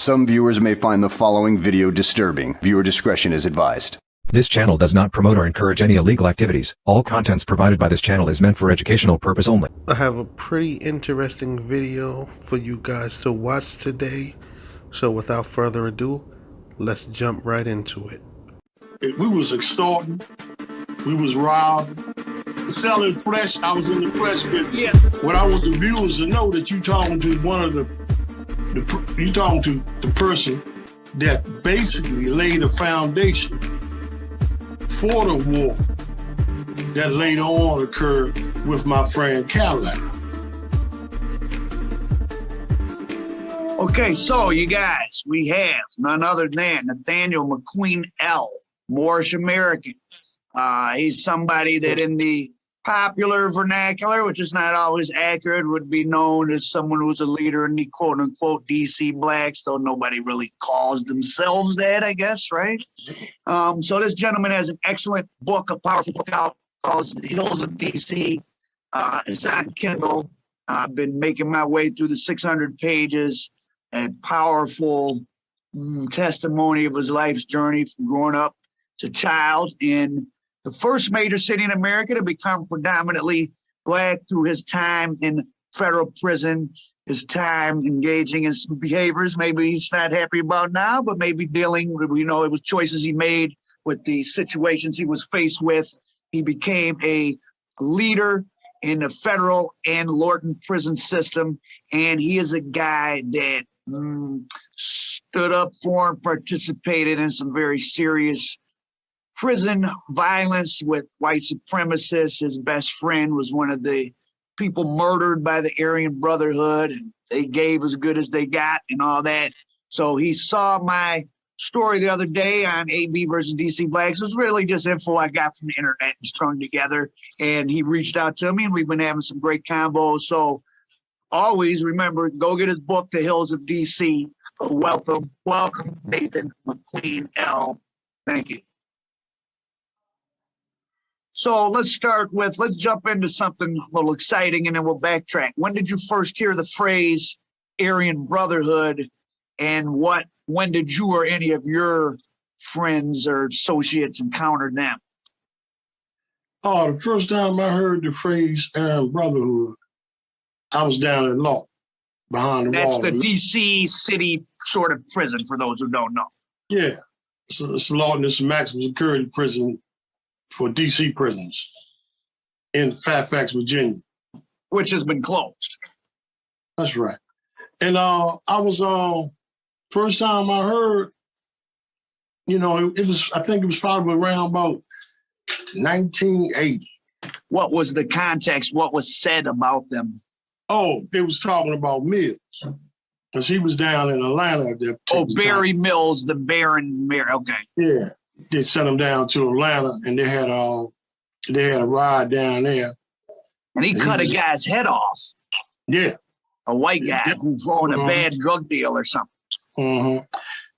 Some viewers may find the following video disturbing. Viewer discretion is advised. This channel does not promote or encourage any illegal activities. All contents provided by this channel is meant for educational purpose only. I have a pretty interesting video for you guys to watch today. So without further ado, let's jump right into it. We was extorting. We was robbed. Selling flesh. I was in the flesh business. Yeah. What I want the viewers to know that you talking to you talking to the person that basically laid a foundation for the war that later on occurred with my friend Cadillac. Okay, so you guys, we have none other than Nathaniel McQueen-El, Moorish American. He's somebody that in the popular vernacular, which is not always accurate, would be known as someone who's a leader in the quote-unquote DC blacks, though nobody really calls themselves that, I guess, right? So this gentleman has an excellent book, a powerful book out called The Hills of DC. It's on Kindle. I've been making my way through the 600 pages, a powerful testimony of his life's journey from growing up to child in the first major city in America to become predominantly black through his time in federal prison, his time engaging in some behaviors maybe he's not happy about now, but maybe dealing with, it was choices he made with the situations he was faced with. He became a leader in the federal and Lorton prison system, and he is a guy that stood up for and participated in some very serious prison violence with white supremacists. His best friend was one of the people murdered by the Aryan Brotherhood, and they gave as good as they got and all that. So he saw my story the other day on AB versus DC Blacks. It was really just info I got from the internet and strung together. And he reached out to me, and we've been having some great combos. So always remember, go get his book, The Hills of DC. Welcome, Nathan McQueen-El. Thank you. So let's jump into something a little exciting, and then we'll backtrack. When did you first hear the phrase Aryan Brotherhood, and when did you or any of your friends or associates encounter them? Oh, the first time I heard the phrase Aryan Brotherhood, I was down in Lorton, behind the wall. That's the DC city sort of prison, for those who don't know. Yeah, it's Lorton. It's a maximum security prison for DC prisons in Fairfax, Virginia. Which has been closed. That's right. And I was, first time I heard, I think it was probably around about 1980. What was the context? What was said about them? Oh, they was talking about Mills, because he was down in Atlanta at that time. Oh, Barry Mills, the Baron Mayor. Okay. Yeah. They sent him down to Atlanta, and they had a ride down there. And he cut a guy's head off. Yeah. A white guy who owned a bad drug deal or something. Mm-hmm.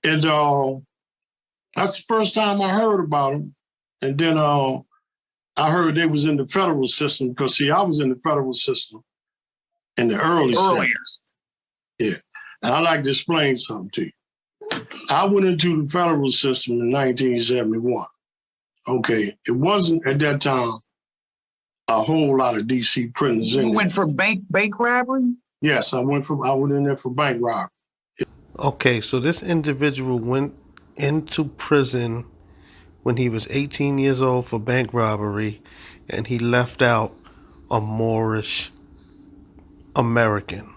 And that's the first time I heard about him. And then I heard they was in the federal system, because, see, I was in the federal system in the earlier. 70s. Yeah. And I'd like to explain something to you. I went into the federal system in 1971. Okay, it wasn't at that time a whole lot of DC prisons. You went for bank robbery? Yes, I went in there for bank robbery. Okay, so this individual went into prison when he was 18 years old for bank robbery, and he left out a Moorish American,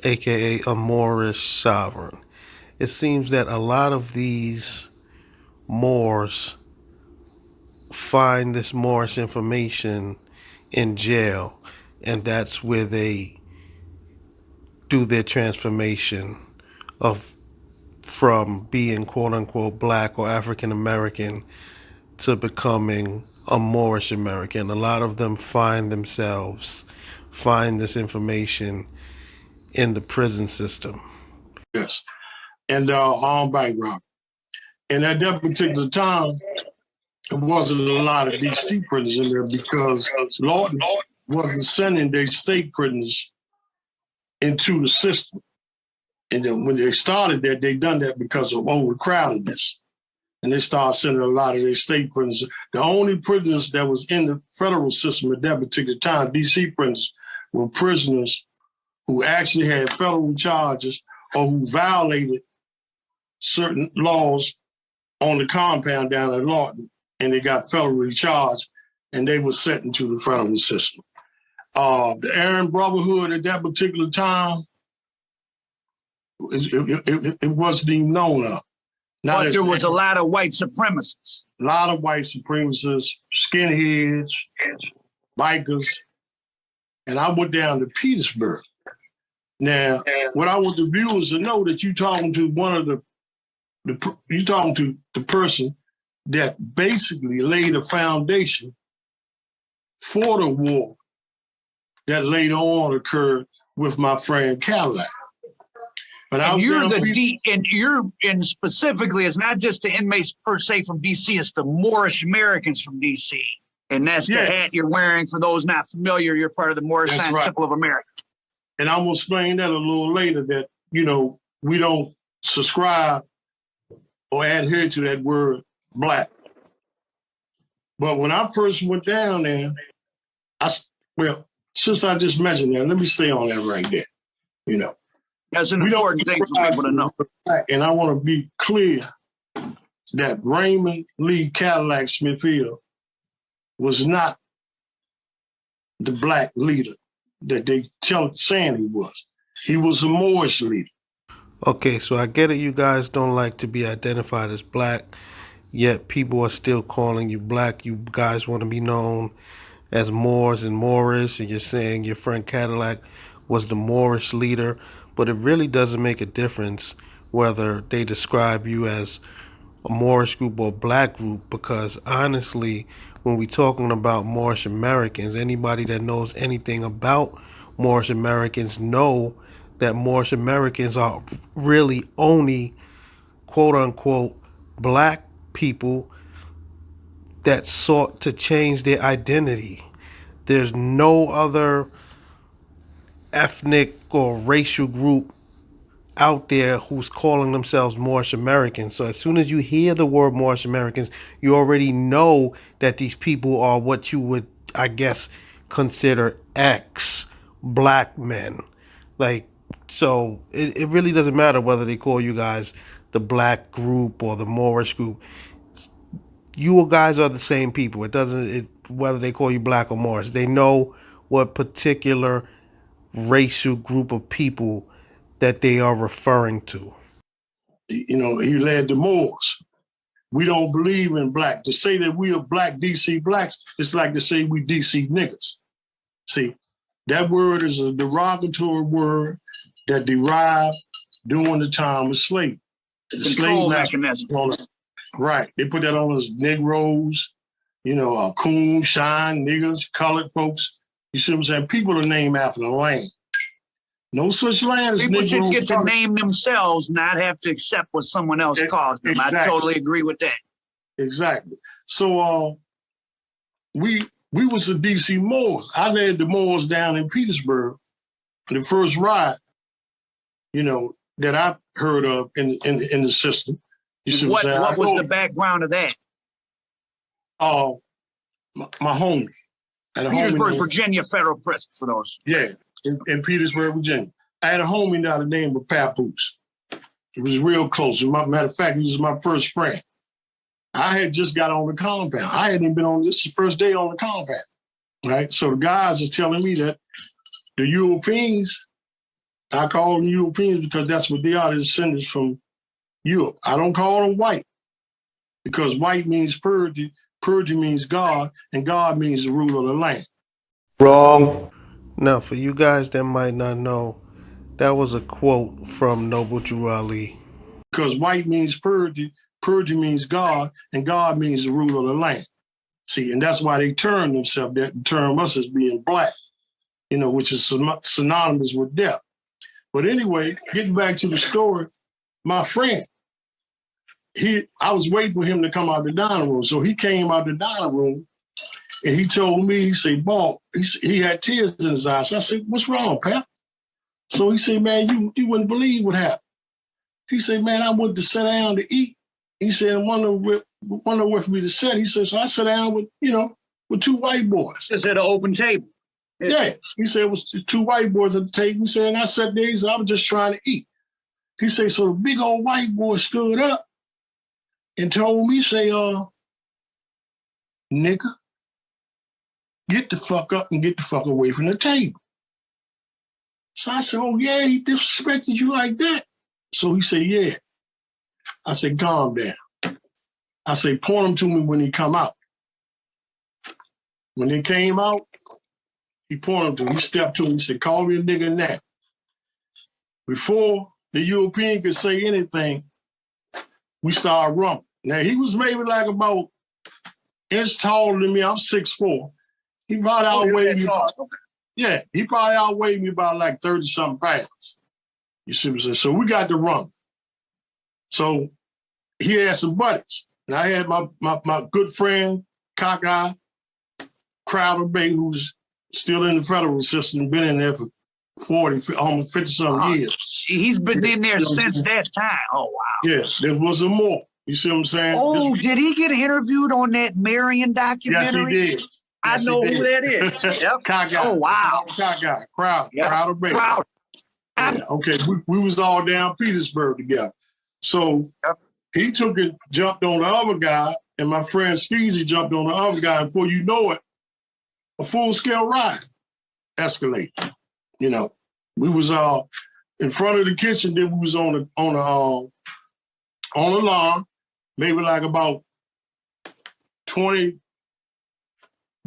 aka a Moorish sovereign. It seems that a lot of these Moors find this Moorish information in jail, and that's where they do their transformation from being quote-unquote black or African American to becoming a Moorish American. A lot of them find this information in the prison system. Yes. And on bank robbery. And at that particular time, there wasn't a lot of DC prisons in there, because Lorton wasn't sending their state prisons into the system. And then when they started that, they done that because of overcrowdedness. And they started sending a lot of their state prisoners. The only prisoners that was in the federal system at that particular time, DC prisoners, were prisoners who actually had federal charges or who violated certain laws on the compound down at Lorton, and they got federally charged, and they were sent into the federal system. The Aryan Brotherhood at that particular time, it wasn't even known of. But there was a lot of white supremacists. A lot of white supremacists, skinheads, bikers, and I went down to Petersburg. Now, what I want the viewers to know that you're talking to you're talking to the person that basically laid a foundation for the war that later on occurred with my friend Cadillac. And you're specifically, it's not just the inmates per se from DC, it's the Moorish Americans from DC. And that's the hat you're wearing. For those not familiar, you're part of the Moorish Science Temple of America. And I'm gonna explain that a little later, that, you know, we don't subscribe or adhere to that word black. But when I first went down there, since I just mentioned that, let me stay on that right there, you know. That's an important thing for people to know. And I want to be clear that Raymond Lee Cadillac Smithfield was not the black leader that they saying he was. He was a Moorish leader. Okay, so I get it. You guys don't like to be identified as black, yet people are still calling you black. You guys want to be known as Moors and Moorish, and you're saying your friend Cadillac was the Moorish leader. But it really doesn't make a difference whether they describe you as a Moorish group or a black group, because honestly, when we're talking about Moorish Americans, anybody that knows anything about Moorish Americans know that Moorish Americans are really only quote-unquote black people that sought to change their identity. There's no other ethnic or racial group out there who's calling themselves Moorish Americans. So as soon as you hear the word Moorish Americans, you already know that these people are what you would, I guess, consider ex-black men. Like, so it really doesn't matter whether they call you guys the black group or the Moorish group. You guys are the same people. It doesn't, whether they call you black or Moorish. They know what particular racial group of people that they are referring to. You know, he led the Moors. We don't believe in black. To say that we are black DC blacks, it's like to say we DC niggas. See, that word is a derogatory word that derived during the time of slavery. The control mechanism. Right. They put that on us Negroes, you know, coon, shine, niggas, colored folks. You see what I'm saying? People are named after the land. No such land as people Negro should get colored. to name themselves, not have to accept what someone else calls them. Exactly. I totally agree with that. Exactly. So we was the DC Moors. I led the Moors down in Petersburg. The first riot, you know, that I heard of in the system. You see what what was the background of that? My homie. Petersburg, Virginia federal prison, for those. Yeah, in Petersburg, Virginia. I had a homie by the name of Papoose. It was real close. Matter of fact, he was my first friend. I had just got on the compound. I hadn't even been on this the first day on the compound, right? So the guys is telling me that the Europeans, I call them Europeans because that's what they are, the descendants from Europe. I don't call them white because white means purity, purity means God, and God means the ruler of the land. Wrong. Now, for you guys that might not know, that was a quote from Noble Drew Ali. Because white means purity, purity means God, and God means the ruler of the land. See, and that's why they term themselves that, term us as being black, you know, which is synonymous with death. But anyway, getting back to the story, my friend, I was waiting for him to come out the dining room. So he came out the dining room and he told me, he said, Bob, he had tears in his eyes. So I said, what's wrong, Pap? So he said, man, you wouldn't believe what happened. He said, man, I went to sit down to eat. He said, wonder where for me to sit. He said, so I sat down with, with two white boys. Just at an open table. Yeah. He said it was two white boys at the table. He said, and I sat there, he said, I was just trying to eat. He said, so the big old white boy stood up and told me, say, nigga, get the fuck up and get the fuck away from the table. So I said, oh, yeah, he disrespected you like that. So he said, yeah. I said, calm down. I said, point him to me when he come out. When they came out, he pointed to me. He stepped to me. He said, call me a nigga now. Before the European could say anything, we started rumbling. Now, he was maybe like about inch taller than me. I'm 6'4". He probably outweighed me. Yeah, he probably outweighed me about like 30-something pounds. You see what I'm saying? So we got to run. So he had some buddies. And I had my good friend, Cockeye, Crowder Bay, who's still in the federal system, been in there for 40, almost 50-something years. He's been in there since that time. Oh, wow. Yes, there was a more. You see what I'm saying? Oh, did he get interviewed on that Marion documentary? Yes, he did. I know who that is. Yep. Cockeye. Oh, wow. Cockeye. Crowder Bay. Crowder. Yeah, okay, we was all down Petersburg together. So he took it, jumped on the other guy, and my friend Skeezy jumped on the other guy. And before you know it, a full-scale riot escalated. We was in front of the kitchen. Then we was on the lawn, maybe like about 20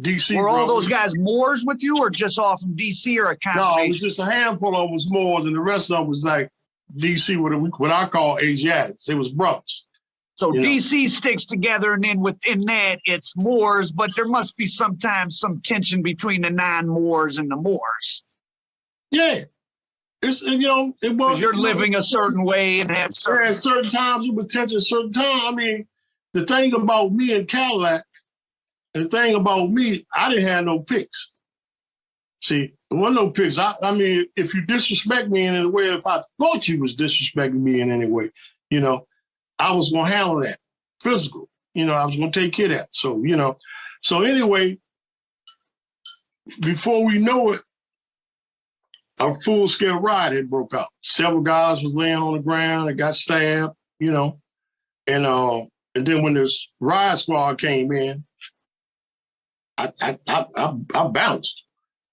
DC. Were all those guys Moors with you, or just all from DC, or a combination? No, it was just a handful of us Moors, and the rest of them was like DC, what I call Asiatics. They was brothers. So DC sticks together, and then within that, it's Moors, but there must be sometimes some tension between the non-Moors and the Moors. Yeah. It's, it was. Because you're living a certain way and have certain... At certain times, it was tension, certain times. I mean, the thing about me and Cadillac, the thing about me, I didn't have no picks. See, there wasn't no picks. I mean, if you disrespect me in any way, if I thought you was disrespecting me in any way, I was going to handle that. Physical. I was going to take care of that. So, So anyway, before we know it, a full-scale riot had broke out. Several guys was laying on the ground. They got stabbed, And then when this riot squad came in, I bounced.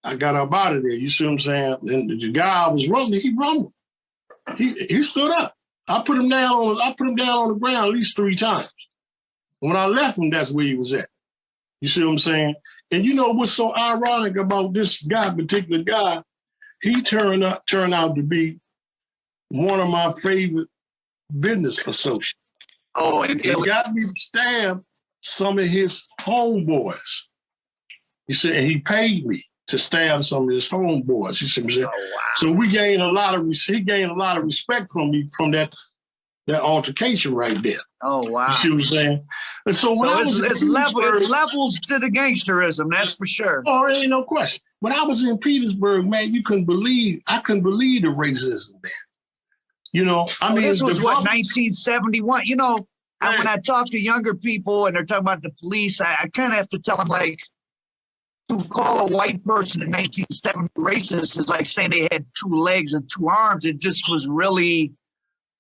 I got up out of there. You see what I'm saying? And the guy I was rumbling, he rumbled. He stood up. I put him down on the ground at least 3 times. When I left him, that's where he was at. You see what I'm saying? And what's so ironic about this particular guy? He turned out to be one of my favorite business associates. Oh, and he got me to stab some of his homeboys. You see, and he paid me to stab some of his homeboys. You see what I'm saying? Oh, wow. So he gained a lot of respect from me from that altercation right there. Oh, wow. You see what I'm saying? And so it's levels to the gangsterism, that's for sure. Oh, there ain't no question. When I was in Petersburg, man, I couldn't believe the racism there. I mean, this was 1971. When I talk to younger people and they're talking about the police, I kind of have to tell them, like, to call a white person in 1970 racist is like saying they had 2 legs and 2 arms. It just was really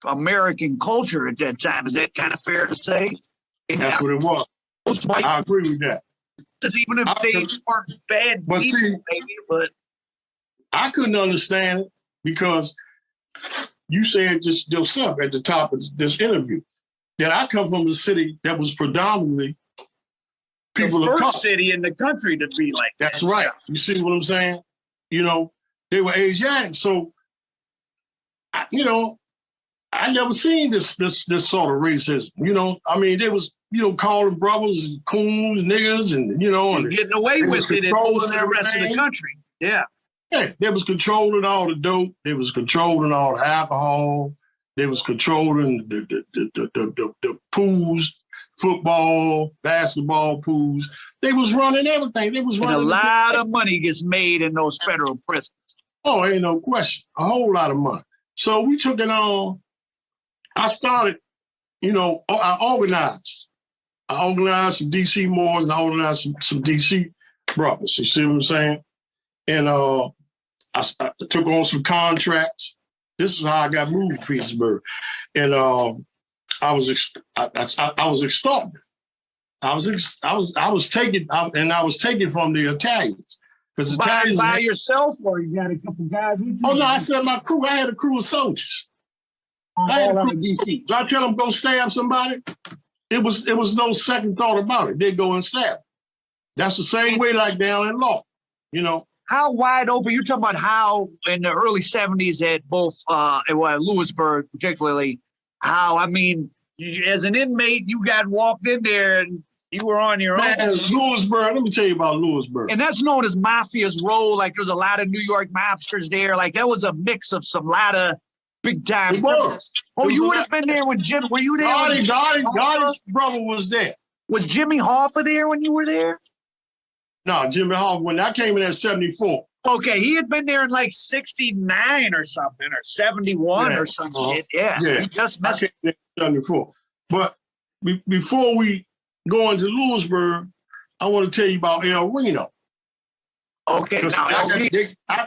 American culture at that time. Is that kind of fair to say? That's what it was. Most white I agree with that. Even if they weren't bad people, but I couldn't understand it because you said just yourself at the top of this interview that I come from a city that was predominantly people the of color. first city in the country to be like that. That's right. You see what I'm saying? They were Asiatic, so I never seen this sort of racism. I mean, they was calling brothers and coons, niggas, and and getting away with it in the rest of the country. Yeah. Yeah, they was controlling all the dope. They was controlling all the alcohol. They was controlling the pools, football, basketball pools. They was running everything. They was running. And a lot of money gets made in those federal prisons. Oh, ain't no question. A whole lot of money. So we took it on. I started, I organized. I organized some DC Moors and I organized some DC brothers. You see what I'm saying? And I took on some contracts. This is how I got moved to Petersburg. And I was extorted. I was taken from the Italians. Because Italians by yourself, or you got a couple guys with you? Oh no, I said my crew. I had a crew of soldiers. I had a crew of DC. So I tell them go stab somebody. It was no second thought about it. They go and stab. That's the same way like down in Lorton, How wide open? You're talking about how in the early 70s at both Lewisburg, particularly. How, I mean, as an inmate, you got walked in there and you were on your own. Lewisburg, let me tell you about Lewisburg. And that's known as Mafia's Row. Like there's a lot of New York mobsters there. Like that was a mix of some lot of big time. Oh, you would have been there when Jim. Were you there? Gardy's brother was there. Was Jimmy Hoffa there when you were there? No, Jimmy Hoffa, when I came in at 74. Okay, he had been there in like 69 or something, or 71 or some shit. Yeah. He just messed. I came in at 74. But before we go into Lewisburg, I want to tell you about El Reno. Okay, now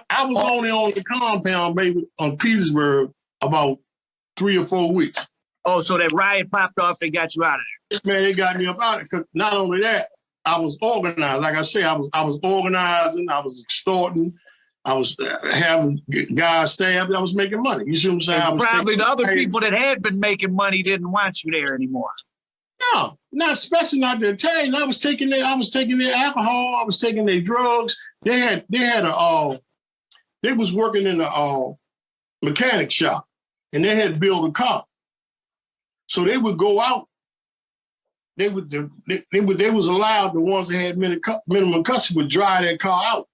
I was only on the compound, baby, on Petersburg about 3 or 4 weeks. Oh, so that riot popped off, they got you out of there. Man, they got me up out of it. Because not only that, I was organized. Like I say, I was organizing, I was extorting, I was having guys stabbed, I was making money. You see what I'm saying? Probably the other people that had been making money didn't want you there anymore. No, especially not the Italians. I was taking their alcohol, I was taking their drugs. They was working in a mechanic shop and they had built a car. So they would go out. They was allowed, the ones that had minimum custody would dry their car out.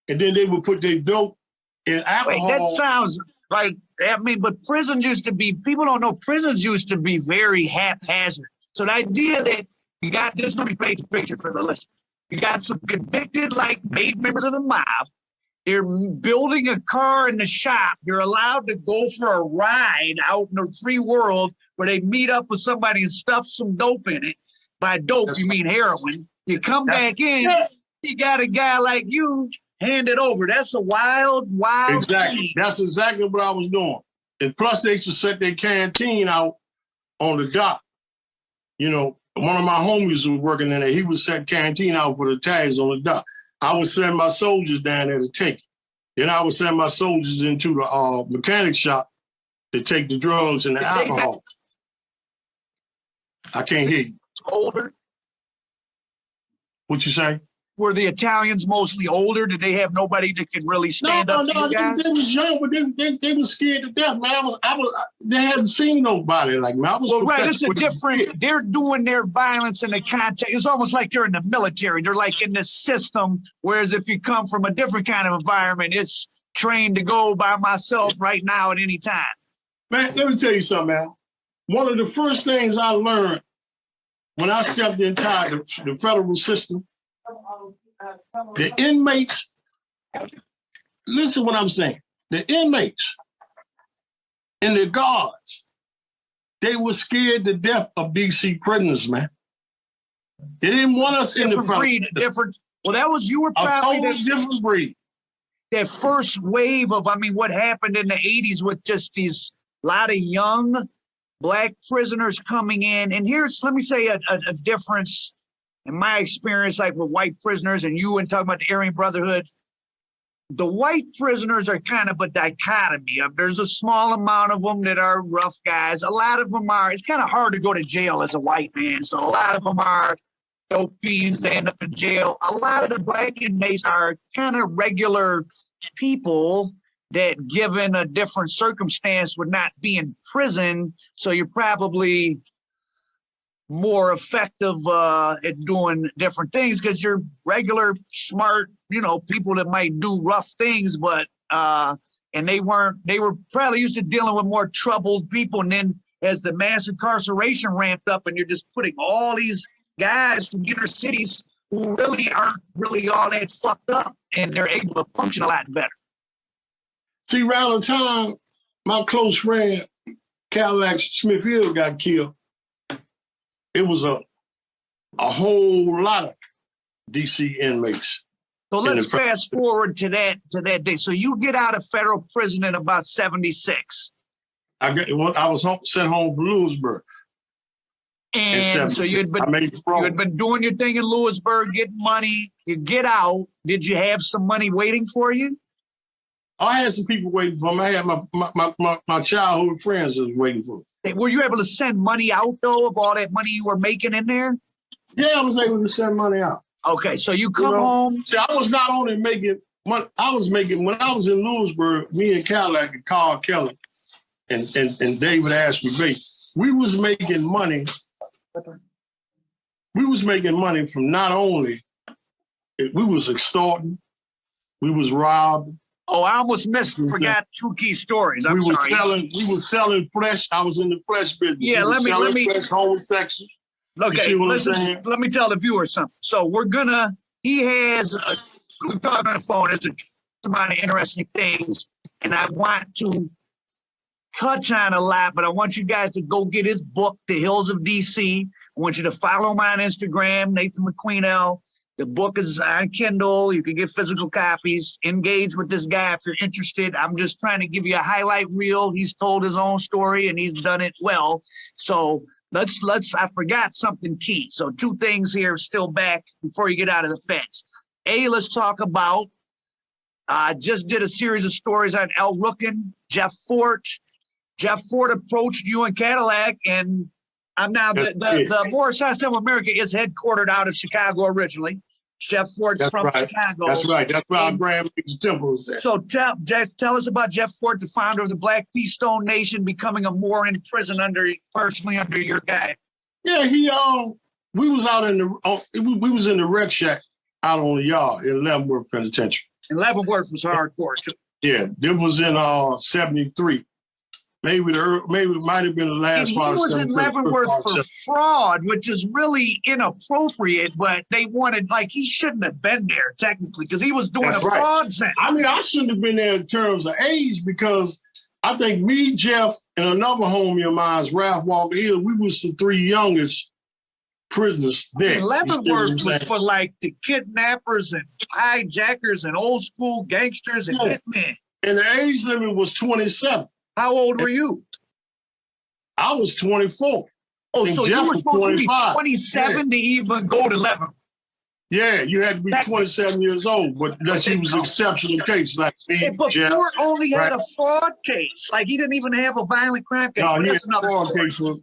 And then they would put their dope in alcohol. Wait, that sounds like, but prisons used to be, people don't know, prisons used to be very haphazard. So the idea that you got this, let me paint the picture for the listener. You got some convicted, members of the mob. They're building a car in the shop. You're allowed to go for a ride out in the free world where they meet up with somebody and stuff some dope in it. By dope, you mean heroin. You come back in, you got a guy like you, hand it over. That's a wild Exactly. Scene. That's exactly what I was doing. And plus they used to set their canteen out on the dock. One of my homies was working in there. He would set canteen out for the Italians on the dock. I would send my soldiers down there to take it. Then I would send my soldiers into the mechanic shop to take the drugs and the alcohol. I can't hear you. Older? What you say? Were the Italians mostly older? Did they have nobody that could really stand up to you guys? They was young, but they was scared to death, man. They hadn't seen nobody like me. It's a different, they're doing their violence in the context. It's almost like you're in the military. They're like in this system, whereas if you come from a different kind of environment, it's trained to go by myself right now at any time. Man, let me tell you something, man. One of the first things I learned when I stepped inside the federal system, the inmates, listen to what I'm saying. The inmates and the guards, they were scared to death of DC prisoners, man. They didn't want us in the federal. Well, that was, you were probably a different breed. That first wave of, what happened in the 80s with just these lot of young Black prisoners coming in. And here's, let me say a difference in my experience, like with white prisoners and you and talking about the Aryan Brotherhood. The white prisoners are kind of a dichotomy. There's a small amount of them that are rough guys. A lot of them are, it's kind of hard to go to jail as a white man. So a lot of them are dope fiends, they end up in jail. A lot of the Black inmates are kind of regular people that, given a different circumstance, would not be in prison. So you're probably more effective at doing different things because you're regular, smart, people that might do rough things, but and they were probably used to dealing with more troubled people. And then as the mass incarceration ramped up and you're just putting all these guys from inner cities who really aren't really all that fucked up and they're able to function a lot better. See, around the time my close friend Cadillac Smith Hill got killed, it was a whole lot of DC inmates. So let's fast forward to that day. So you get out of federal prison in about 76. I was sent home from Lewisburg. And so you had been doing your thing in Lewisburg, getting money. You get out. Did you have some money waiting for you? I had some people waiting for me. I had my childhood friends that was waiting for me. Were you able to send money out, though, of all that money you were making in there? Yeah, I was able to send money out. Okay, so you come home. See, I was not only making money, when I was in Lewisburg, me and Cadillac and Carl Kelly and David Ashby Bates, we was making money. We was making money from not only, we was extorting, we was robbing. Oh, I almost forgot two key stories. I'm sorry. We were selling flesh. I was in the flesh business. Yeah, let me flesh, homosexuals. Okay, listen, let me tell the viewers something. So we're talking on the phone. There's a lot of interesting things, and I want to touch on a lot, but I want you guys to go get his book, The Hills of DC. I want you to follow him on Instagram, Nathan McQueen-El. The book is on Kindle. You can get physical copies. Engage with this guy if you're interested. I'm just trying to give you a highlight reel. He's told his own story and he's done it well. So I forgot something key. So two things here still back before you get out of the fence. Let's talk about, just did a series of stories on El Rookin, Jeff Fort. Jeff Fort approached you and Cadillac, and I'm now the Moorish Holy America is headquartered out of Chicago originally. Jeff Fort's from Chicago. That's right. That's where our Grand Maker's Temple is at. So tell us about Jeff Fort, the founder of the Black Pea Stone Nation, becoming a Moor in prison personally under your guy. Yeah, we was out in we was in the rec shack out on the yard in Leavenworth Penitentiary. And Leavenworth was hardcore too. Yeah, it was in 73. Maybe it might have been the last part. He was in Leavenworth for fraud, which is really inappropriate, but they wanted, he shouldn't have been there technically because he was doing fraud sentence. I mean, I shouldn't have been there in terms of age because I think me, Jeff, and another homie of mine, Ralph Walker Hill, we was the three youngest prisoners there. And Leavenworth was for the kidnappers and hijackers and old school gangsters and hitmen. And the age limit was 27. How old were you? I was 24. Oh, so Jeff you were supposed to be 27 to even go to Leavenworth. Yeah, you had to be 27 years old, but he was an exceptional case like me. But Fort only had a fraud case. He didn't even have a violent crime case. No, he had a fraud case for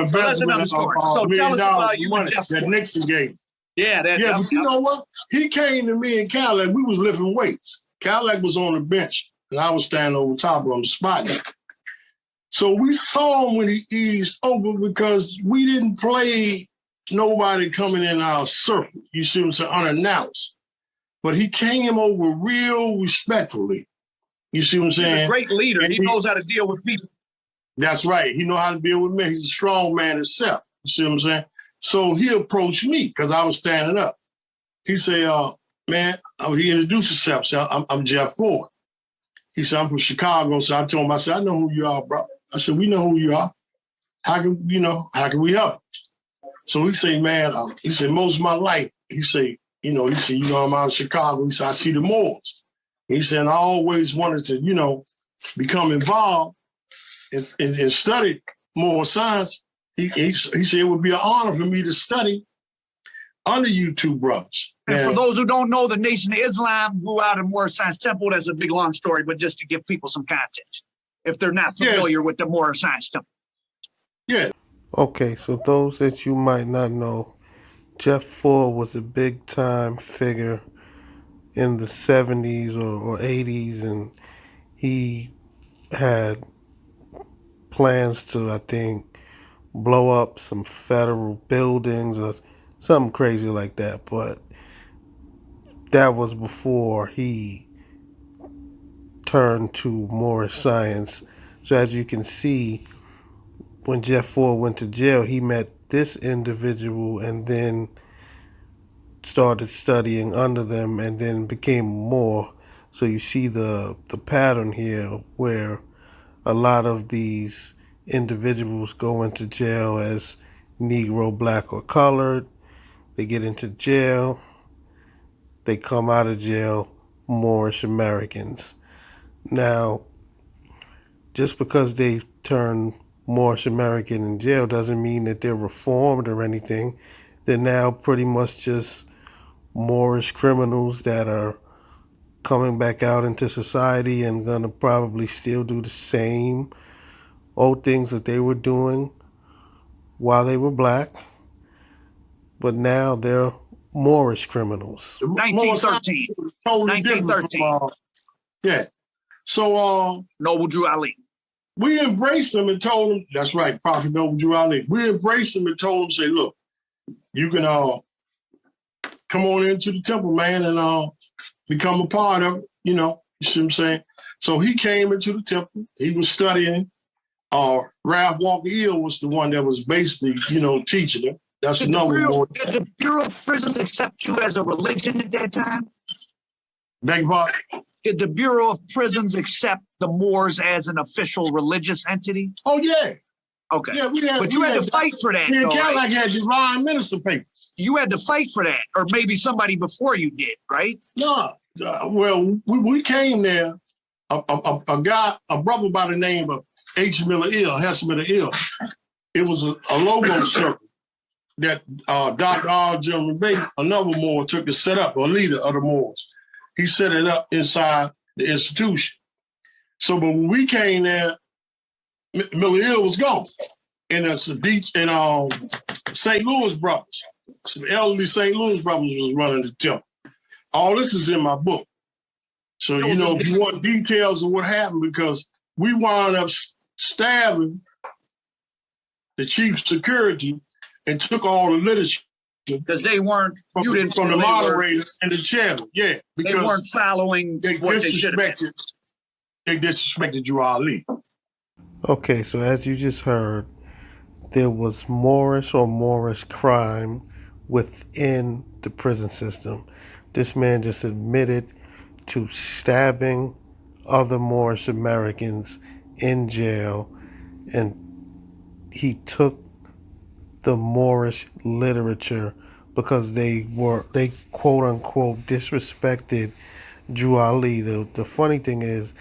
investment of $1 million money that Nixon gave. Yeah, but you know what? He came to me and Cadillac. We was lifting weights. Cadillac was on the bench. And I was standing over top of him, spotting. So we saw him when he eased over because we didn't play nobody coming in our circle. You see what I'm saying? Unannounced. But he came over real respectfully. You see what I'm saying? He's a great leader. He knows how to deal with people. That's right. He knows how to deal with me. He's a strong man himself. You see what I'm saying? So he approached me because I was standing up. He said, man, he introduced himself. So I'm Jeff Ford. He said, I'm from Chicago. So I told him, I know who you are, bro. I said, we know who you are. How can we help? So he said, man, he said, most of my life, he said, I'm out of Chicago. He said, I see the Moors. He said, I always wanted to, become involved and study more science. He said, it would be an honor for me to study under you two brothers. And for those who don't know, the Nation of Islam grew out of Moorish Science Temple. That's a big, long story, but just to give people some context, if they're not familiar with the Moorish Science Temple. Yeah. Okay, so those that you might not know, Jeff Ford was a big-time figure in the 70s or 80s, and he had plans to, I think, blow up some federal buildings or something crazy like that, but that was before he turned to Moorish science. So as you can see, when Jeff Ford went to jail, he met this individual and then started studying under them and then became more. So you see the pattern here where a lot of these individuals go into jail as Negro, black, or colored. They get into jail. They come out of jail Moorish Americans. Now, just because they turn Moorish American in jail doesn't mean that they're reformed or anything. They're now pretty much just Moorish criminals that are coming back out into society and gonna probably still do the same old things that they were doing while they were black, but now they're Moorish criminals. 1913. Totally different 1913. from, yeah. So Noble Drew Ali. we embraced them and told them, that's right, Prophet Noble Drew Ali. We embraced them and told them, say, look, you can come on into the temple, man, and become a part of it, you see what I'm saying? So he came into the temple. He was studying. Ralph Walker Hill was the one that was basically, teaching him. That's another one. Did the Bureau of Prisons accept you as a religion at that time? Beg your pardon? Did the Bureau of Prisons accept the Moors as an official religious entity? Oh, yeah. Okay. Yeah, but you had to fight for that. Yeah, though, Cadillac right? had divine minister papers. You had to fight for that, or maybe somebody before you did, right? No, well, we came there. A brother by the name of H. Miller Ill, Hess Miller Ill. It was a logo circle that Dr. R. Jim Bay, another Moor, took and set up, a leader of the Moors. He set it up inside the institution. So, but when we came there, Miller Ill was gone. And it's a beach in St. Louis brothers. Some elderly St. Louis brothers was running the temple. All this is in my book. So, if you want details of what happened, because we wound up stabbing the chief security and took all the literature. Because they weren't, from the moderator and the chairman. Yeah. Because they weren't following what they should have. They disrespected Drew Ali. Okay, so as you just heard, there was Moorish crime within the prison system. This man just admitted to stabbing other Moorish Americans in jail, and he took the Moorish literature because they quote unquote disrespected Drew Ali. The funny thing is,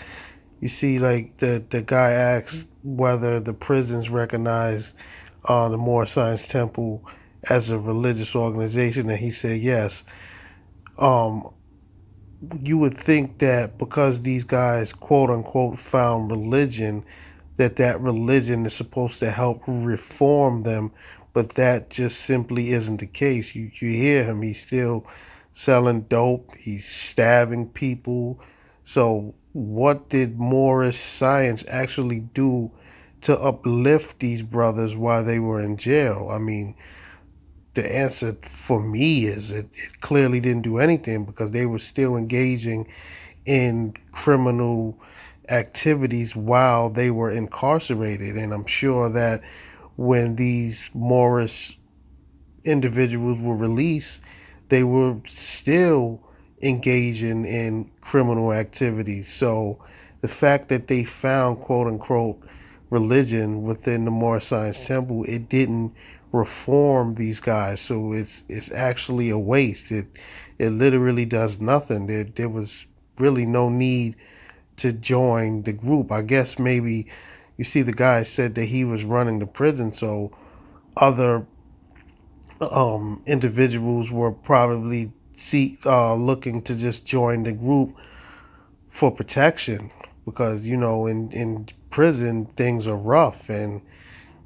you see, like the guy asks whether the prisons recognize the Moorish Science Temple as a religious organization, and he said yes. You would think that because these guys quote unquote found religion, that religion is supposed to help reform them, but that just simply isn't the case. You hear him, he's still selling dope, he's stabbing people. So what did Moorish science actually do to uplift these brothers while they were in jail? I mean, the answer for me is it clearly didn't do anything, because they were still engaging in criminal activities while they were incarcerated. And I'm sure that when these Moorish individuals were released, they were still engaging in criminal activities. So the fact that they found quote unquote religion within the Moorish Science Temple, it didn't reform these guys. So it's actually a waste. It literally does nothing. There was really no need to join the group. I guess maybe, you see, the guy said that he was running the prison, so other individuals were probably looking to just join the group for protection, because in prison things are rough, and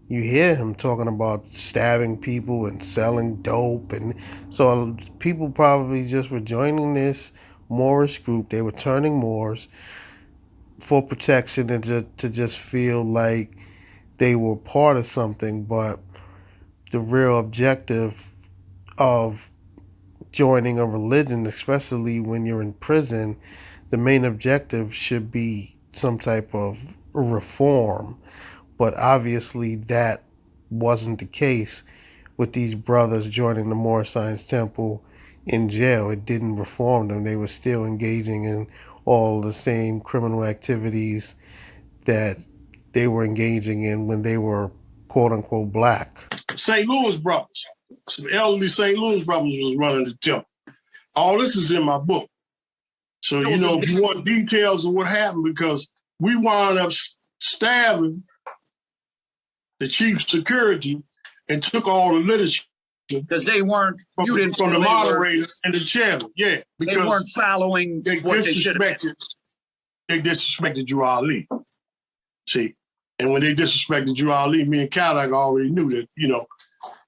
you hear him talking about stabbing people and selling dope, and so people probably just were joining this Moorish group. They were turning Moors for protection and to just feel like they were part of something. But the real objective of joining a religion, especially when you're in prison, the main objective should be some type of reform. But obviously that wasn't the case with these brothers joining the Moorish Science Temple in jail. It didn't reform them. They were still engaging in all the same criminal activities that they were engaging in when they were quote unquote black. St. Louis brothers, some elderly St. Louis brothers was running the temple. All this is in my book. So, you know, if you want details of what happened, because we wound up stabbing the chief security and took all the literature. Because they weren't, from the moderator and the chairman, yeah. Because they weren't following what they should have. They disrespected Drew Ali. See, and when they disrespected Drew Ali, me and Cadillac already knew that, you know,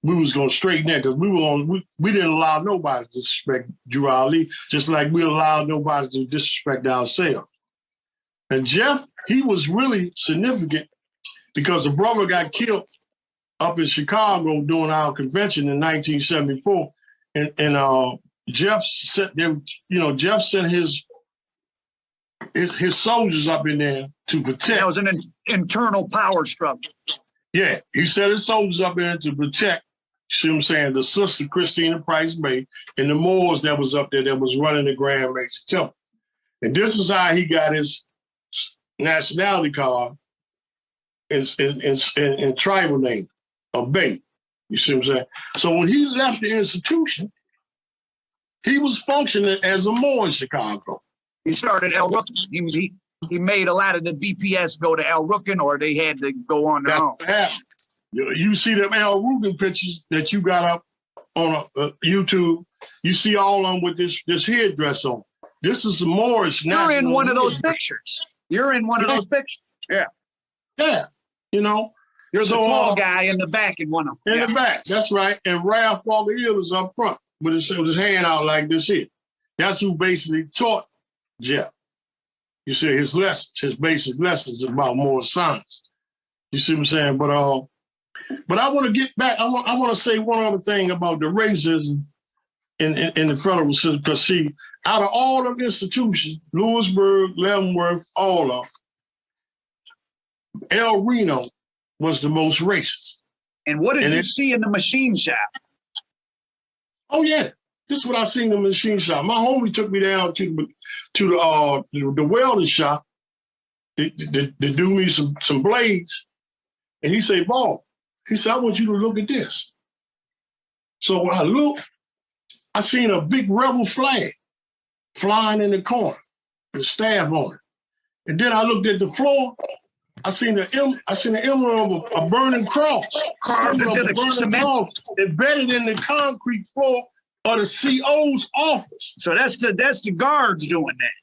we was going to straighten that because we didn't allow nobody to disrespect Drew Ali, just like we allowed nobody to disrespect ourselves. And Jeff, he was really significant because a brother got killed up in Chicago during our convention in 1974, and Jeff sent them. You know, Jeff sent his soldiers up in there to protect. That was an internal power struggle. Yeah, he sent his soldiers up in there to protect. See what I'm saying? The sister Christina Price May and the Moors that was up there that was running the Grand Mason Temple, and this is how he got his nationality card and tribal name. Bay. You see what I'm saying? So when he left the institution, he was functioning as a Moor in Chicago. He started El Rookin. He made a lot of the BPS go to El Rookin, or they had to go on their own. You see them El Rookin pictures that you got up on YouTube. You see all of them with this headdress on. This is the Moorish. You're in one of those pictures. You're in one of those pictures. Yeah. Yeah. You know. You're the tall guy in the back in one of them. In the back, that's right. And Ralph Walker Hill is up front with his hand out like this here. That's who basically taught Jeff. You see his lessons, his basic lessons about Moorish science. You see what I'm saying? But I want to get back. I want to say one other thing about the racism in the federal system. Because see, out of all the institutions, Lewisburg, Leavenworth, all of them, El Reno was the most racist. And what did you see in the machine shop? Oh yeah, this is what I seen in the machine shop. My homie took me down to the welding shop to do me some blades, and he said, "Ball," he said, "I want you to look at this." So when I looked, I seen a big rebel flag flying in the corner, with staff on it, and then I looked at the floor. I seen the emblem of a burning cross carved into the cement, embedded in the concrete floor of the CO's office. So that's the guards doing that.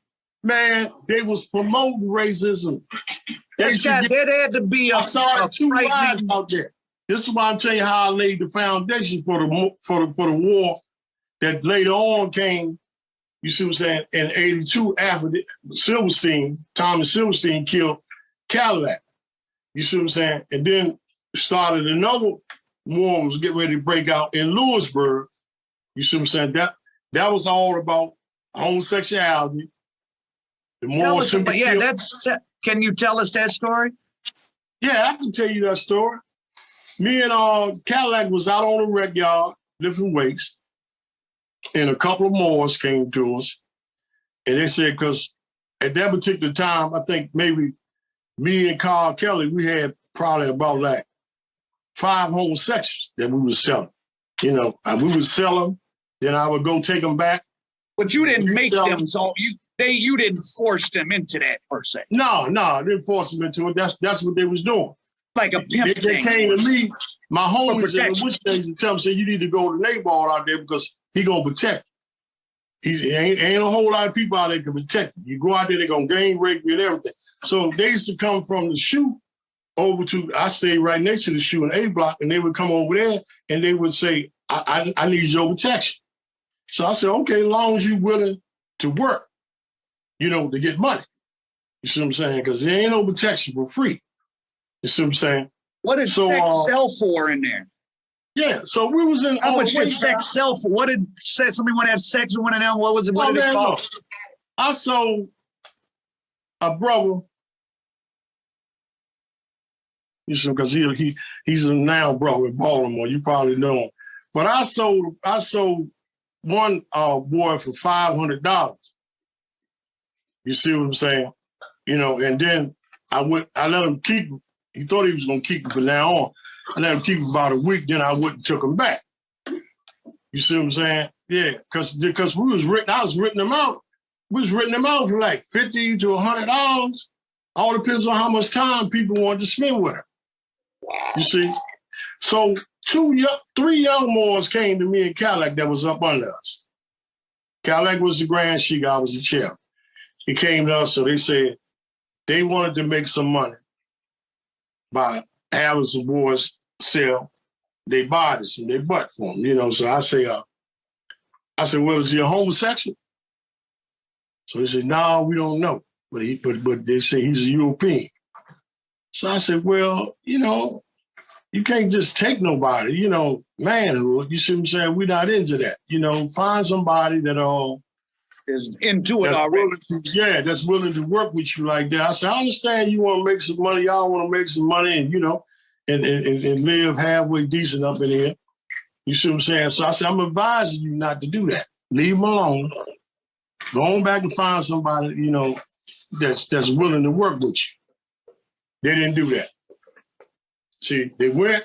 Man, they was promoting racism. There had to be a two lives out there. This is why I'm telling you how I laid the foundation for the war that later on came. You see what I'm saying? In '82, after Thomas Silverstein killed Cadillac. You see what I'm saying? And then started another war was getting ready to break out in Lewisburg. You see what I'm saying? That was all about homosexuality. Can you tell us that story? Yeah, I can tell you that story. Me and Cadillac was out on the rec yard lifting weights, and a couple of Moors came to us, and they said, because at that particular time, I think maybe me and Carl Kelly, we had probably about like 5 homosexuals that we was selling. You know, we would sell them, then I would go take them back. But you didn't make them, so you didn't force them into that per se. No, I didn't force them into it. That's what they was doing. Like a pimp they came to me, my homies in the witch days, and tell me, say, you need to go to NaeBall out there because he gonna protect you. Ain't a whole lot of people out there can protect you. You go out there, they're gonna gang rape you and everything. So they used to come from the shoe over to, I stayed right next to the shoe in A block, and they would come over there and they would say, I need your protection. So I said, okay, as long as you're willing to work, you know, to get money. You see what I'm saying? Because there ain't no protection for free. You see what I'm saying? What did sex sell for in there? Yeah, so we was in. How much did sex sell for? What did somebody want to have sex with one of them? What was it? What did it cost? I sold a brother. You see, because he's a now brother in Baltimore. You probably know him. But I sold one boy for $500. You see what I'm saying? You know, and then I let him keep him. He thought he was going to keep him from now on. I let him keep him about a week, then I went and took him back. You see what I'm saying? Yeah, because I was renting them out. We was renting them out for like $50 to $100. All depends on how much time people want to spend with her. You see? So 3 young Moors came to me in Cadillac that was up under us. Cadillac was the grand sheik, I was the chair. He came to us, so they said they wanted to make some money by having some boys sell their bodies and their butt for them, you know. So I said, well, is he a homosexual? So they said, no, we don't know. But they say he's a European. So I said, well, you know, you can't just take nobody, you know, manhood. You see what I'm saying? We're not into that. You know, find somebody that is into it already. That's willing to work with you like that. I said, I understand you want to make some money. Y'all want to make some money and, you know, and live halfway decent up in here. You see what I'm saying? So I said, I'm advising you not to do that. Leave them alone. Go on back and find somebody, you know, that's willing to work with you. They didn't do that. See, they went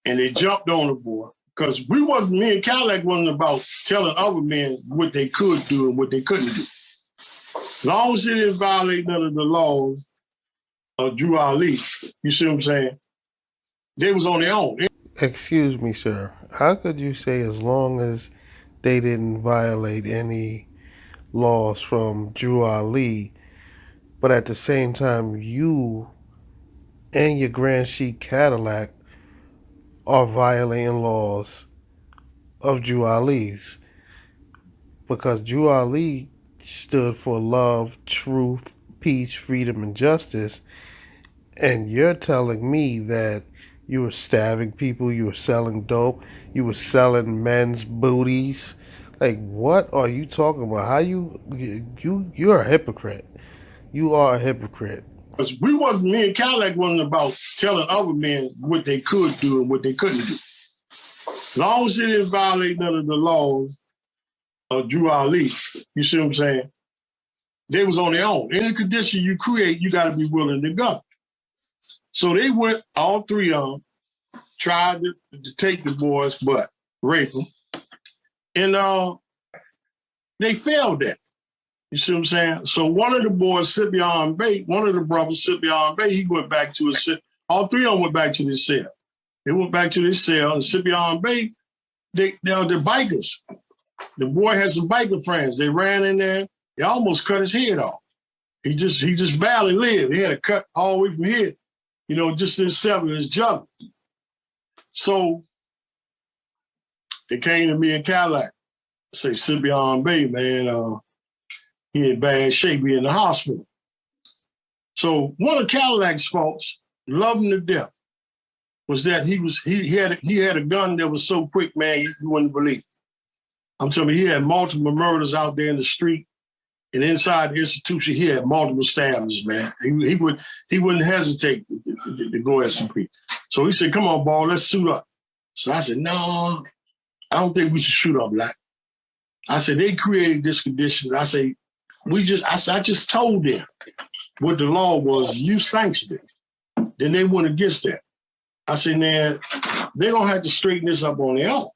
and they jumped on the board because me and Cadillac wasn't about telling other men what they could do and what they couldn't do. As long as they didn't violate none of the laws of Drew Ali, you see what I'm saying? They was on their own. Excuse me, sir. How could you say as long as they didn't violate any laws from Drew Ali, but at the same time you and your Grand Sheik Cadillac are violating laws of Drew Ali's? Because Drew Ali stood for love, truth, peace, freedom, and justice, and you're telling me that you were stabbing people, you were selling dope, you were selling men's booties. Like, what are you talking about? How you're a hypocrite. You are a hypocrite. Because me and Cadillac wasn't about telling other men what they could do and what they couldn't do. As long as they didn't violate none of the laws of Drew Ali, you see what I'm saying? They was on their own. Any condition you create, you got to be willing to go. So they went, all three of them, tried to take the boys, but rape them. And they failed that. You see what I'm saying? So one of the boys, Sipion Bey, one of the brothers, Sipion Bey, he went back to his cell. All three of them went back to their cell. They went back to their cell, and Sipion Bey, they're bikers. The boy had some biker friends. They ran in there. They almost cut his head off. He just barely lived. He had a cut all the way from here, you know, just his seven, his jugular. So they came to me in Cadillac. Say, Sipion Bey, man, he in bad shape. He in the hospital. So one of Cadillac's faults, love him to death, was that he had a gun that was so quick, man, you wouldn't believe it. I'm telling you, he had multiple murders out there in the street, and inside the institution, he had multiple stabbings, man. He wouldn't hesitate to go at some people. So he said, "Come on, ball, let's suit up." So I said, "No, I don't think we should shoot up, Black." I said, "They created this condition." I say, I just told them what the law was. You sanctioned it. Then they went against that. I said, "Man, they don't have to straighten this up on their own."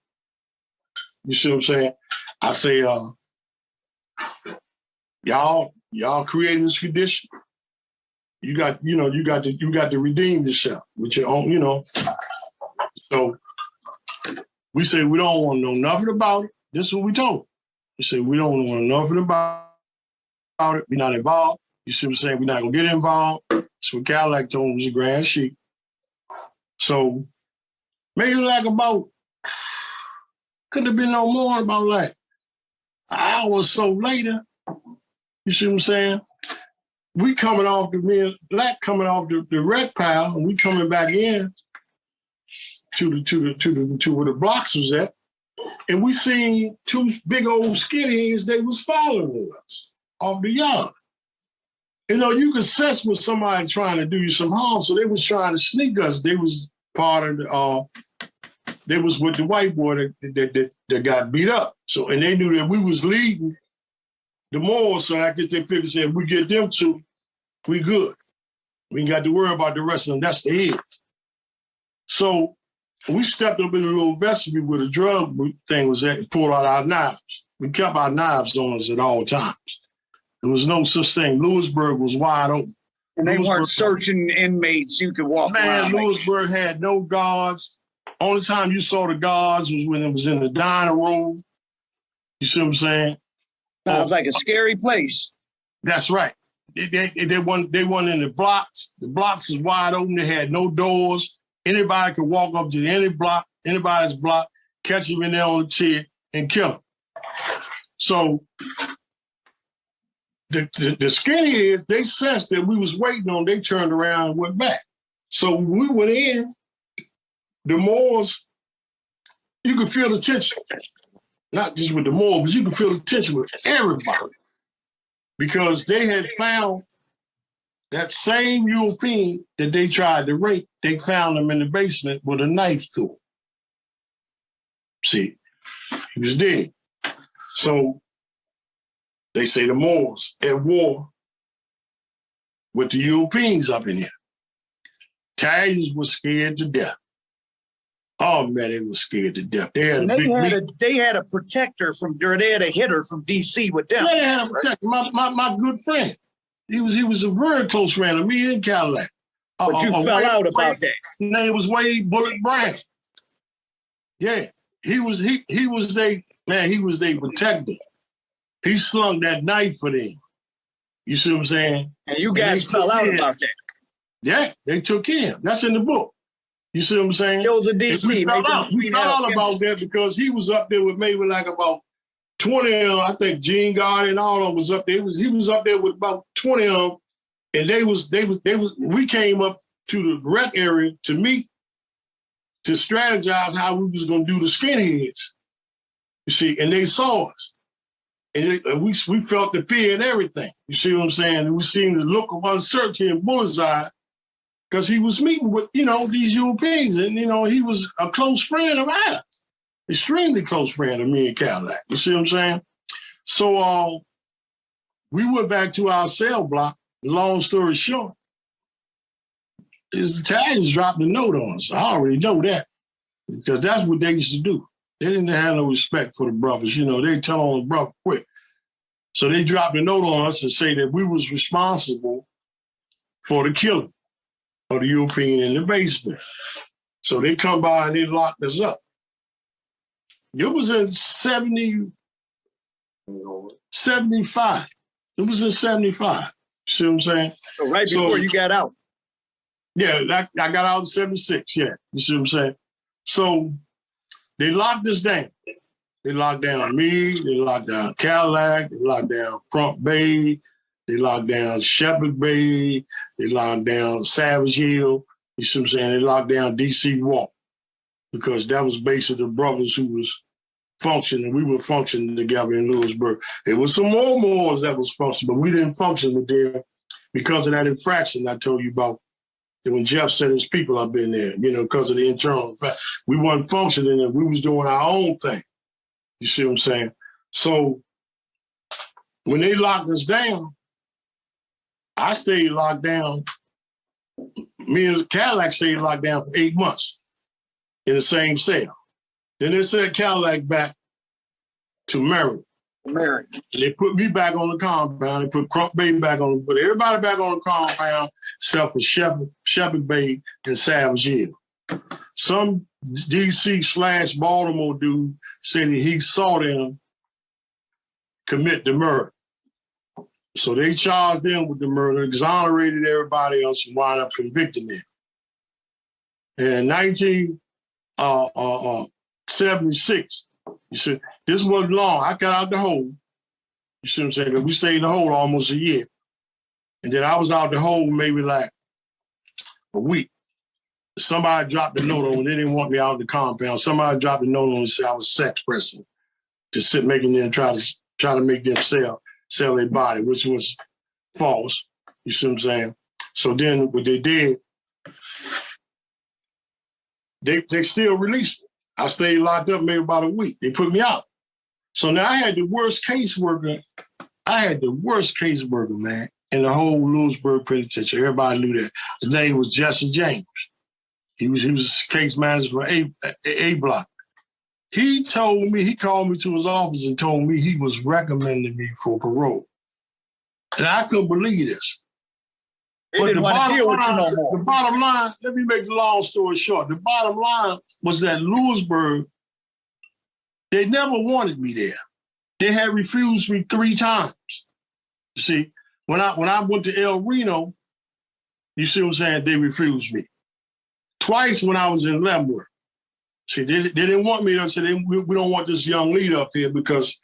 You see what I'm saying? I say, y'all creating this condition. You got to redeem yourself with your own, you know. So we say we don't want to know nothing about it. This is what we told them. We say we don't want to know nothing about it. We're not involved. You see what I'm saying? We're not gonna get involved. So what Cadillac told him was a grand sheik. So maybe like about, couldn't have been no more, about like an hour or so later. You see what I'm saying? We coming off Black coming off the wreck pile, and we coming back in to where the blocks was at, and we seen two big old skinheads. They was following us off the yard. You know, you could sense with somebody trying to do you some harm, so they was trying to sneak us. They was part of the. They was with the white boy that got beat up. So, and they knew that we was leading the Moors, so I guess they figured, said, if we get them two, we good. We ain't got to worry about the rest of them. That's the head. So we stepped up in a little vestibule where the drug thing was at and pulled out our knives. We kept our knives on us at all times. There was no such thing. Lewisburg was wide open. And they weren't searching inmates. You could walk around. Man, Lewisburg had no guards. Only time you saw the guards was when it was in the dining room. You see what I'm saying? Sounds like a scary place. That's right. They weren't in the blocks. The blocks was wide open. They had no doors. Anybody could walk up to anybody's block, catch him in there on the chair, and kill him. So the skinheads, they sensed that we was waiting on. They turned around and went back. So when we went in, the Moors, you could feel the tension. Not just with the Moors, but you could feel the tension with everybody. Because they had found that same European that they tried to rape, they found him in the basement with a knife through him. See, he was dead. So they say the Moors at war with the Europeans up in here. Italians were scared to death. Oh man, they were scared to death. They had a protector from, or they had a hitter from DC with them. Yeah, they had a protector. My good friend. He was a very close friend of me in Cadillac. But you fell out about that. His name was Wade Bullet Brown. Yeah, he was their protector. He slung that knife for them. You see what I'm saying? And you guys fell out about that. Yeah, they took him. That's in the book. You see what I'm saying? It was a DC. We fell out about that because he was up there with maybe like about 20 of them. I think Gene Gotti and all of them was up there. He was up there with about 20 of them. And we came up to the red area to meet, to strategize how we was going to do the skinheads. You see, and they saw us. And we felt the fear and everything. You see what I'm saying? And we seen the look of uncertainty in Bullet's eye because he was meeting with, these Europeans. And, he was a close friend of ours. Extremely close friend of me and Cadillac. You see what I'm saying? So we went back to our cell block. Long story short, the Italians dropped a note on us. I already know that because that's what they used to do. They didn't have no respect for the brothers. They tell on the brother quick. So they dropped a note on us and say that we was responsible for the killing of the European in the basement. So they come by and they locked us up. It was in 75. It was in 75. You see what I'm saying? So right before you got out. Yeah, I got out in 76, yeah. You see what I'm saying? So they locked us down. They locked down me, they locked down Cadillac, they locked down Crump Bay, they locked down Shepherd Bay, they locked down Savage Hill, you see what I'm saying? They locked down DC Walk because that was basically the brothers who was functioning. We were functioning together in Lewisburg. There was some more Moors that was functioning, but we didn't function with them because of that infraction I told you about. When Jeff sent his people up in there, because of the internal fact, we weren't functioning and we was doing our own thing. You see what I'm saying? So when they locked us down, I stayed locked down. Me and Cadillac stayed locked down for 8 months in the same cell. Then they sent Cadillac back to Maryland. They put me back on the compound. They put Crump Bay back on, put everybody back on the compound, except for Shepherd Bay and Savage Hill. Some DC/Baltimore dude said that he saw them commit the murder. So they charged them with the murder, exonerated everybody else, and wound up convicting them. In 1976, you see, this wasn't long. I got out the hole. You see what I'm saying? We stayed in the hole almost a year. And then I was out the hole maybe like a week. Somebody dropped a note on me. They didn't want me out of the compound. Somebody dropped a note on me and said I was sex pressing to sit making them try to make them sell their body, which was false. You see what I'm saying? So then what they did, they still released me. I stayed locked up maybe about a week. They put me out. So now I had the worst caseworker I had the worst caseworker, man, in the whole Lewisburg Penitentiary. Everybody knew that. His name was Jesse James. He was case manager for A Block. He called me to his office and told me he was recommending me for parole. And I couldn't believe this. They didn't want to deal with you no more. The bottom line, let me make the long story short. The bottom line was that Lewisburg, they never wanted me there. They had refused me 3 times. You see, when I went to El Reno, you see what I'm saying? They refused me. Twice when I was in Leavenworth. See, they didn't want me. They said, we don't want this young leader up here because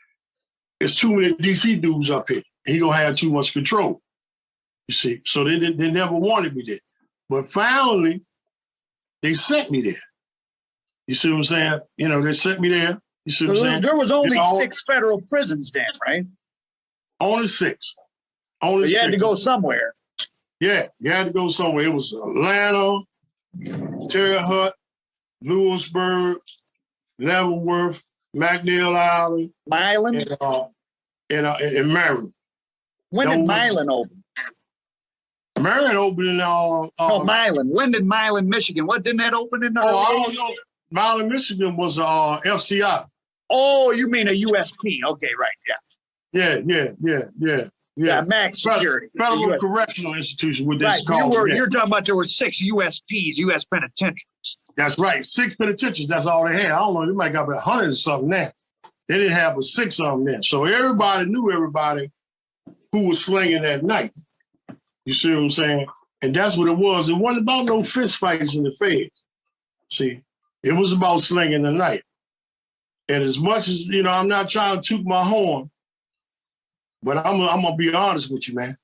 it's too many DC dudes up here. He gonna have too much control. You see, so they never wanted me there. But finally, they sent me there. You see what I'm saying? You know, they sent me there. You see what I'm saying? There was only 6 federal prisons then, right? Only 6. Only 6. You had to go somewhere. Yeah, you had to go somewhere. It was Atlanta, Terre Haute, Lewisburg, Leavenworth, McNeil Island, Milan, and Maryland. When did Milan open? Maryland opened in no, Milan. When did Milan, Michigan? What didn't that open in? I don't know. Milan, Michigan was FCI. Oh, you mean a USP? Okay, right. Yeah. Max security. Federal Correctional Institution. With this called. You're talking about there were 6 USPs, U.S. penitentiaries. That's right. 6 penitentiaries. That's all they had. I don't know. They might got about 100 or something now. They didn't have but 6 of them then. So everybody knew everybody who was slinging that knife. You see what I'm saying? And that's what it was. It wasn't about no fist fights in the feds. See, it was about slinging the knife. And as much as, you know, I'm not trying to toot my horn, but I'm going to be honest with you, man.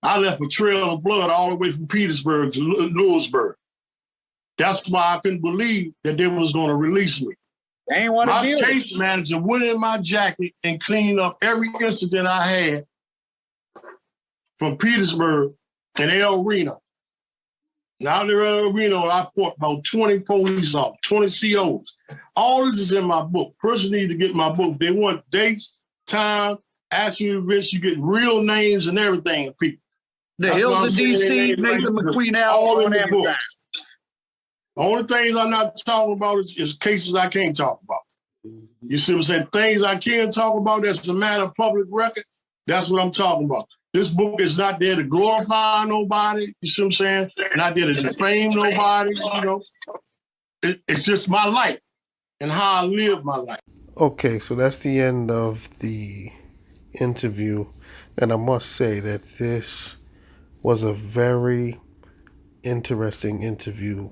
I left a trail of blood all the way from Petersburg to Lewisburg. That's why I couldn't believe that they was going to release me. They ain't want to deal. My case manager went in my jacket and cleaned up every incident I had from Petersburg and El Reno. Now in El Reno, I fought about 20 police officers, 20 COs. All this is in my book. Person needs to get my book. They want dates, time, actual events. You get real names and everything of people. The Hills of DC, Nathan McQueen-El, all in the book. The only things I'm not talking about is cases I can't talk about. You see what I'm saying? Things I can talk about that's a matter of public record, that's what I'm talking about. This book is not there to glorify nobody, you see what I'm saying? Not there to defame nobody, you know? It's just my life and how I live my life. Okay, so that's the end of the interview. And I must say that this was a very interesting interview.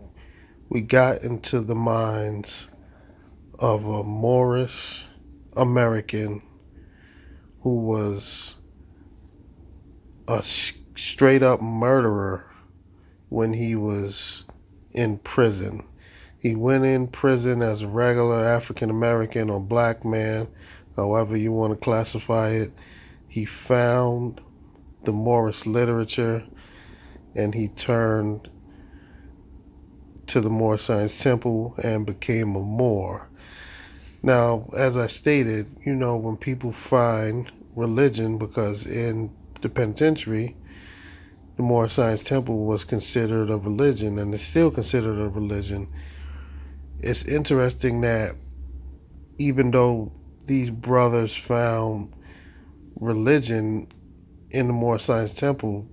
We got into the minds of a Moorish American who was a straight up murderer when he was in prison. He went in prison as a regular African American or black man, however you want to classify it. He found the Moorish literature and he turned to the Moorish Science Temple and became a Moor. Now, as I stated, you know, when people find religion, because in the penitentiary, the Moorish Science Temple was considered a religion and is still considered a religion. It's interesting that even though these brothers found religion in the Moorish Science Temple,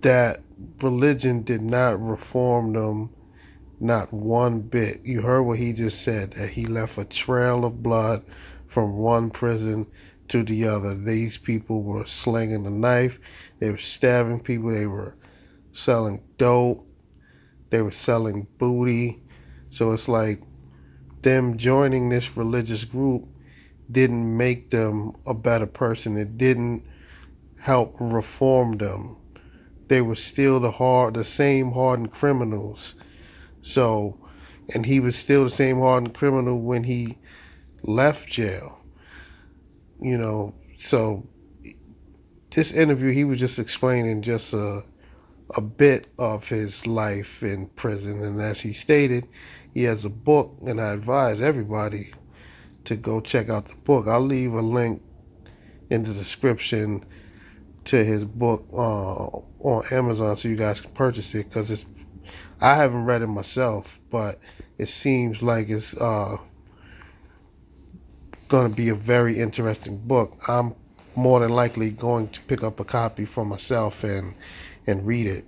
that religion did not reform them, not one bit. You heard what he just said, that he left a trail of blood from one prison to the other. These people were slinging a knife, they were stabbing people, they were selling dope, they were selling booty. So it's like them joining this religious group didn't make them a better person. It didn't help reform them. They were still the same hardened criminals. So, and he was still the same hardened criminal when he left jail. You know, so this interview, he was just explaining just a bit of his life in prison. And as he stated, he has a book, and I advise everybody to go check out the book. I'll leave a link in the description to his book on Amazon so you guys can purchase it, because I haven't read it myself, but it seems like it's going to be a very interesting book. I'm more than likely going to pick up a copy for myself and read it.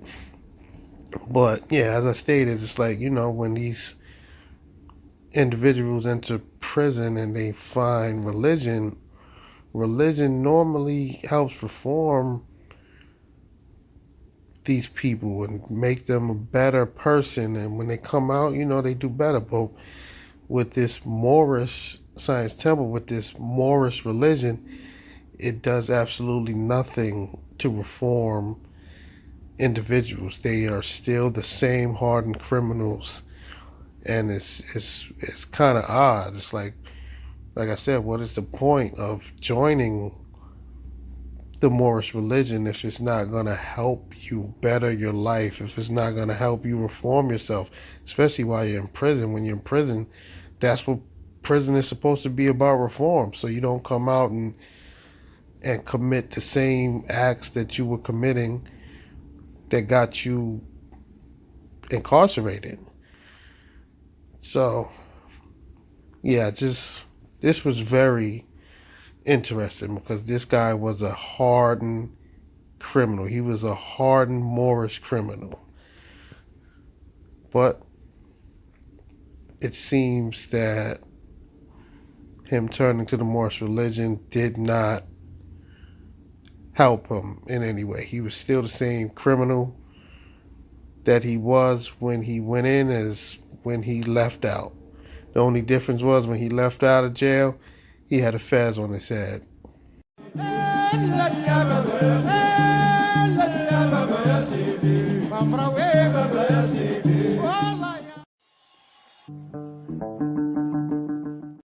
But yeah, as I stated, it's like, when these individuals enter prison and they find religion normally helps reform these people and make them a better person, and when they come out, they do better. But with this Moorish Science Temple, with this Moorish religion, it does absolutely nothing to reform individuals. They are still the same hardened criminals, and it's kind of odd. It's like I said, what is the point of joining the Moorish religion if it's not going to help you better your life, if it's not going to help you reform yourself, especially while you're in prison? When you're in prison, that's what prison is supposed to be about, reform, so you don't come out and commit the same acts that you were committing that got you incarcerated. So yeah, this was very interesting, because this guy was a hardened criminal. He was a hardened Moorish criminal. But it seems that him turning to the Moorish religion did not help him in any way. He was still the same criminal that he was when he went in as when he left out. The only difference was, when he left out of jail, he had a fez on his head.